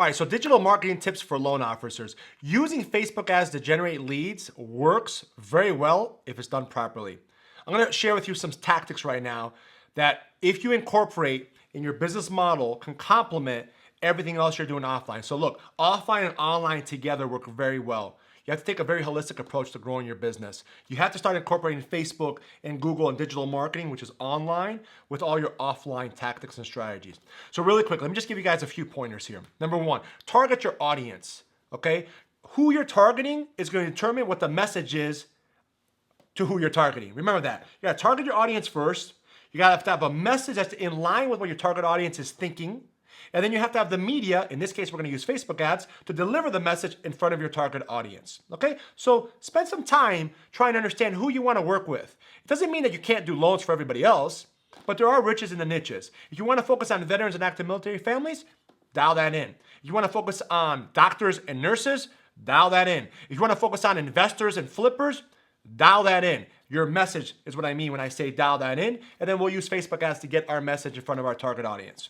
All right, so digital marketing tips for loan officers. Using Facebook ads to generate leads works very well if it's done properly. I'm gonna share with you some tactics right now that if you incorporate in your business model can complement everything else you're doing offline. So look, offline and online together work very well. You have to take a very holistic approach to growing your business. You have to start incorporating Facebook and Google and digital marketing, which is online, with all your offline tactics and strategies. So really quick, let me just give you guys a few pointers here. Number one, target your audience, okay? Who you're targeting is going to determine what the message is to who you're targeting. Remember that. You gotta target your audience first. You gotta have to have a message that's in line with what your target audience is thinking. And then you have to have the media, in this case, we're gonna use Facebook ads, to deliver the message in front of your target audience, okay? So spend some time trying to understand who you wanna work with. It doesn't mean that you can't do loans for everybody else, but there are riches in the niches. If you wanna focus on veterans and active military families, dial that in. If you wanna focus on doctors and nurses, dial that in. If you wanna focus on investors and flippers, dial that in. Your message is what I mean when I say dial that in, and then we'll use Facebook ads to get our message in front of our target audience.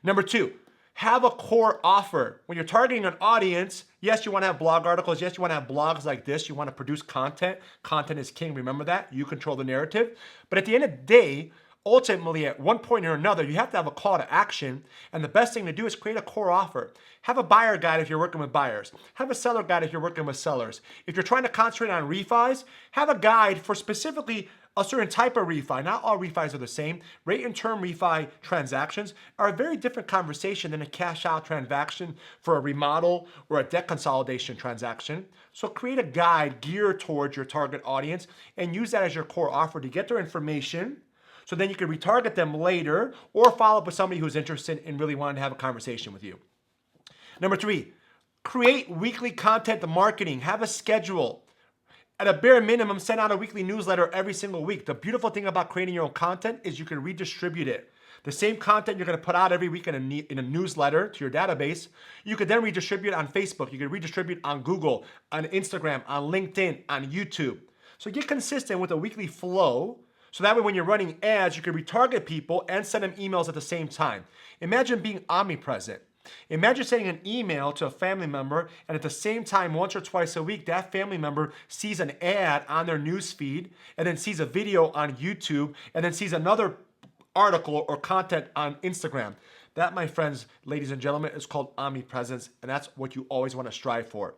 Number two, have a core offer. When you're targeting an audience, yes, you want to have blog articles. Yes, you want to have blogs like this. You want to produce content. Content is king. Remember that. You control the narrative. But at the end of the day, ultimately, at one point or another, you have to have a call to action. And the best thing to do is create a core offer. Have a buyer guide if you're working with buyers. Have a seller guide if you're working with sellers. If you're trying to concentrate on refis, have a guide for specifically a certain type of refi. Not all refis are the same. Rate and term refi transactions are a very different conversation than a cash out transaction for a remodel or a debt consolidation transaction. So create a guide geared towards your target audience and use that as your core offer to get their information. So then you can retarget them later or follow up with somebody who's interested and really wanting to have a conversation with you. Number three, create weekly content marketing. Have a schedule. At a bare minimum, send out a weekly newsletter every single week. The beautiful thing about creating your own content is you can redistribute it. The same content you're gonna put out every week in a newsletter to your database, you could then redistribute on Facebook, you could redistribute on Google, on Instagram, on LinkedIn, on YouTube. So get consistent with a weekly flow, so that way when you're running ads, you can retarget people and send them emails at the same time. Imagine being omnipresent. Imagine sending an email to a family member and at the same time, once or twice a week, that family member sees an ad on their news feed and then sees a video on YouTube and then sees another article or content on Instagram. That, my friends, ladies and gentlemen, is called omnipresence, and that's what you always want to strive for.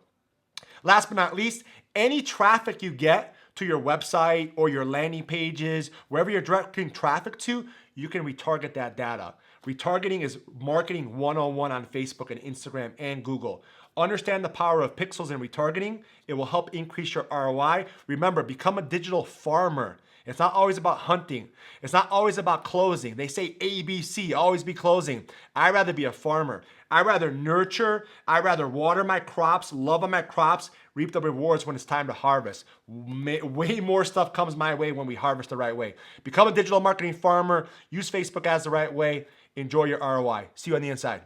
Last but not least, any traffic you get to your website or your landing pages, wherever you're directing traffic to, you can retarget that data. Retargeting is marketing 101 on Facebook and Instagram and Google. Understand the power of pixels and retargeting. It will help increase your ROI. Remember, become a digital farmer. It's not always about hunting. It's not always about closing. They say ABC, always be closing. I'd rather be a farmer. I'd rather nurture. I'd rather water my crops, love on my crops, reap the rewards when it's time to harvest. Way more stuff comes my way when we harvest the right way. Become a digital marketing farmer. Use Facebook ads the right way. Enjoy your ROI. See you on the inside.